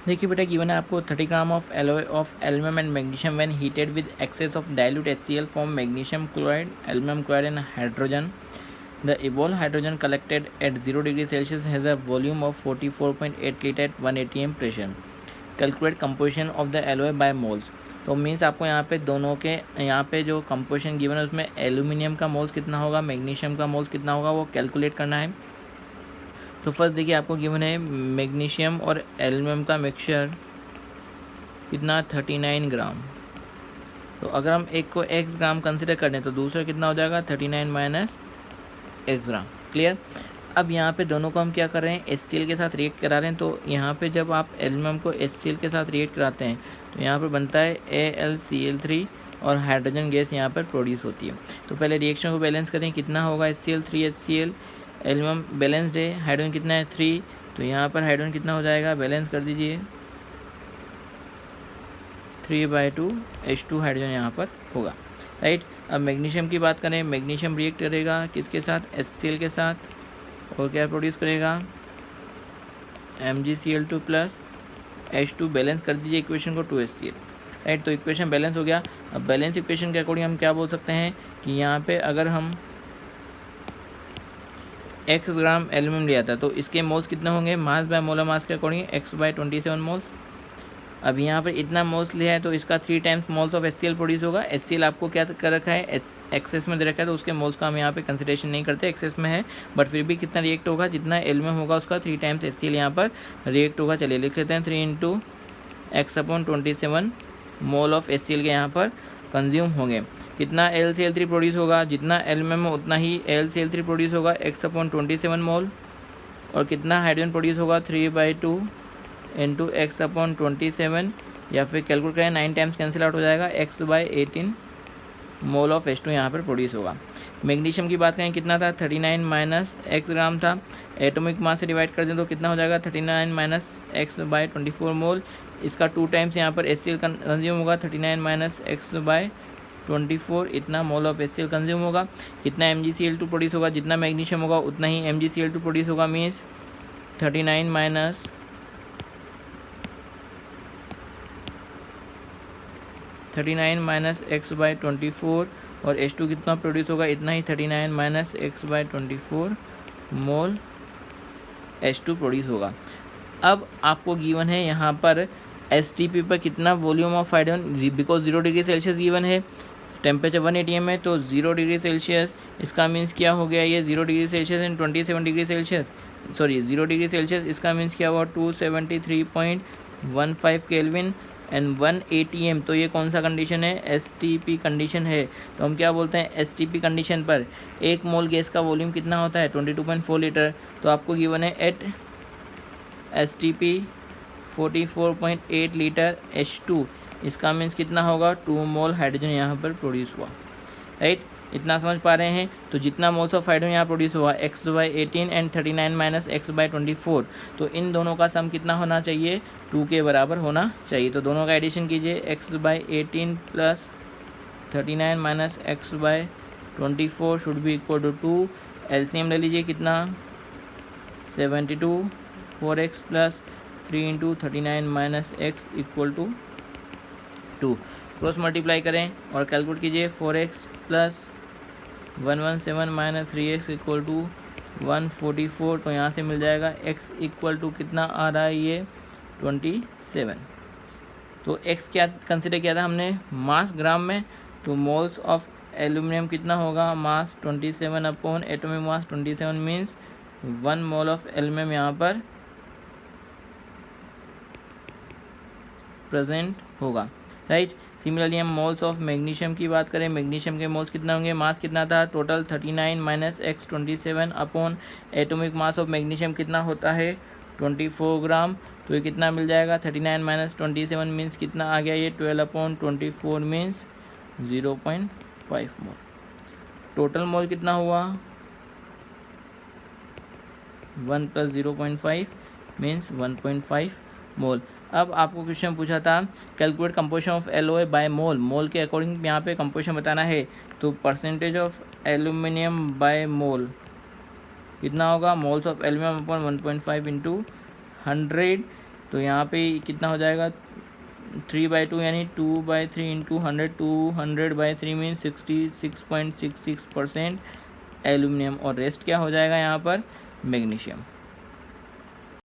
देखिए बेटा, गिवन है आपको 30 gram of alloy of aluminium and magnesium when heated with excess of dilute HCl form magnesium chloride, aluminium chloride and hydrogen. The evolved hydrogen collected at 0 degree Celsius has a volume of 44.8 liter at 1 atm pressure. Calculate composition of the alloy by moles. तो means आपको यहाँ पे दोनों के यहाँ पे जो composition given है उसमें एल्यूमिनियम का मोल्स कितना होगा, मैग्नीशियम का मोल्स कितना होगा, वो कैलकुलेट करना है. तो फर्स्ट देखिए आपको गिवन है मैग्नीशियम और एल्यूमिनियम का मिक्सचर कितना 39 ग्राम. तो अगर हम एक को x ग्राम कंसिडर कर लें तो दूसरा कितना हो जाएगा 39 माइनस x ग्राम. क्लियर. अब यहाँ पे दोनों को हम क्या कर रहे हैं, HCl के साथ रिएक्ट करा रहे हैं. तो यहाँ पे जब आप एल्यूमिनियम को HCl के साथ रिएक्ट कराते हैं तो यहाँ पर बनता है AlCl3 और हाइड्रोजन गैस यहाँ पर प्रोड्यूस होती है. तो पहले रिएक्शन को बैलेंस करें, कितना होगा HCl 3 HCl, एल्यूमिनियम बैलेंस्ड है, हाइड्रोजन कितना है 3. तो यहाँ पर हाइड्रोजन कितना हो जाएगा, बैलेंस कर दीजिए 3/2 H2 हाइड्रोजन यहाँ पर होगा. राइट. अब मैग्नीशियम की बात करें, मैग्नीशियम रिएक्ट करेगा किसके साथ, HCl के साथ, और क्या प्रोड्यूस करेगा MgCl2 प्लस H2. बैलेंस कर दीजिए इक्वेशन को 2HCl. राइट. तो इक्वेशन बैलेंस हो गया. अब बैलेंस इक्वेशन के अकॉर्डिंग हम क्या बोल सकते हैं कि यहाँ पे अगर हम x ग्राम एल्यूमिनियम लिया था तो इसके मोल्स कितने होंगे, मास बाय मोलर मास के अकॉर्डिंग x/27 मोल्स. अब यहाँ पर इतना मोल्स लिया है तो इसका 3 times moles of HCl produce होगा. HCl आपको क्या कर रखा है, एक्सेस में दे रखा है, तो उसके मोल्स का हम यहाँ पे कंसिडरेशन नहीं करते, एक्सेस में है. बट फिर भी कितना रिएक्ट होगा, जितना एल्यूमिनियम होगा उसका 3 टाइम्स HCl यहाँ पर रिएक्ट होगा. चलिए लिख लेते हैं 3 × x/27 मोल ऑफ HCl के यहाँ पर कंज्यूम होंगे. कितना AlCl3 प्रोड्यूस होगा, जितना एल्यूमिनियम उतना ही AlCl3 प्रोड्यूस होगा x/27 मोल. और कितना हाइड्रोजन प्रोड्यूस होगा 3/2 इंटू x/27, या फिर कैलकुलेट करें 9 टाइम्स कैंसिल आउट हो जाएगा, x/18 मोल ऑफ H2 यहाँ पर प्रोड्यूस होगा. मैग्नीशियम की बात करें कितना था 39 माइनस x ग्राम था. एटॉमिक मास से डिवाइड कर दें तो कितना हो जाएगा 39 माइनस x/24 मोल. इसका 2 टाइम्स यहाँ पर HCl कंज्यूम होगा, 39 माइनस x/24 इतना मोल ऑफ HCl कंज्यूम होगा. कितना MgCl2 प्रोड्यूस होगा, जितना मैग्नीशियम होगा उतना ही MgCl2 प्रोड्यूस होगा. मीन्स 39 माइनस x/24 और H2 कितना प्रोड्यूस होगा, इतना ही 39 माइनस x/24 मोल H2 प्रोड्यूस होगा. अब आपको गिवन है यहाँ पर STP पर कितना volume of hydrogen, because 0 degree Celsius given है, टेम्परेचर 1 atm है, तो 0 डिग्री सेल्सियस इसका मीन्स क्या हो गया, ये 0 degree Celsius and 27 degree Celsius, sorry 0 degree Celsius इसका मीन्स क्या हुआ 273.15 केल्विन एंड 1 atm. तो ये कौन सा कंडीशन है, STP कंडीशन है. तो हम क्या बोलते हैं STP कंडीशन पर एक मोल गैस का वॉल्यूम कितना होता है 22.4 लीटर. तो आपको गिवन है एट STP 44.8 लीटर H2, इसका मीन्स कितना होगा 2 मोल हाइड्रोजन यहाँ पर प्रोड्यूस हुआ. राइट. इतना समझ पा रहे हैं. तो जितना मोल्स ऑफ हाइड्रोजन यहाँ प्रोड्यूस हुआ x/18 एंड 39 माइनस x/24, तो इन दोनों का सम कितना होना चाहिए 2 के बराबर होना चाहिए. तो दोनों का एडिशन कीजिए, x/18 plus 39 minus x/24 should be equal to 2. LCM ले लीजिए कितना 72, 4x plus 3 × 39 minus x equal to 2. Cross multiply करें और कैलकुलेट कीजिए 4x plus 117 minus 3x equal to 144. तो यहाँ से मिल जाएगा x इक्वल टू कितना आ रहा है ये 27. तो x क्या कंसिडर किया था हमने, मास ग्राम में. तो मोल्स ऑफ एल्यूमिनियम कितना होगा, मास 27 upon atomic mass 27 means 1 mole of aluminium यहाँ पर प्रेजेंट होगा. राइट. सिमिलरली हम मोल्स ऑफ मैग्नीशियम की बात करें, मैग्नीशियम के मोल्स कितना होंगे, मास कितना था total 39 minus x/27 upon atomic mass of magnesium कितना होता है 24 ग्राम. तो ये कितना मिल जाएगा 39 माइनस 27 मीन्स कितना आ गया ये 12/24 मीन्स 0.5 मोल. टोटल मोल कितना हुआ 1 प्लस 0.5 मीन्स 1.5 मोल. अब आपको क्वेश्चन पूछा था calculate composition of LOA by mole. Mole के अकॉर्डिंग यहाँ पे कंपोजिशन बताना है. तो percentage of aluminium by mole कितना होगा, moles of aluminium upon 1.5 into 100. तो यहाँ पे कितना हो जाएगा 3/2 यानी 2/3 इंटू 100, 200/3 मीन 66.66% एल्यूमिनियम और रेस्ट क्या हो जाएगा यहाँ पर मैग्नीशियम।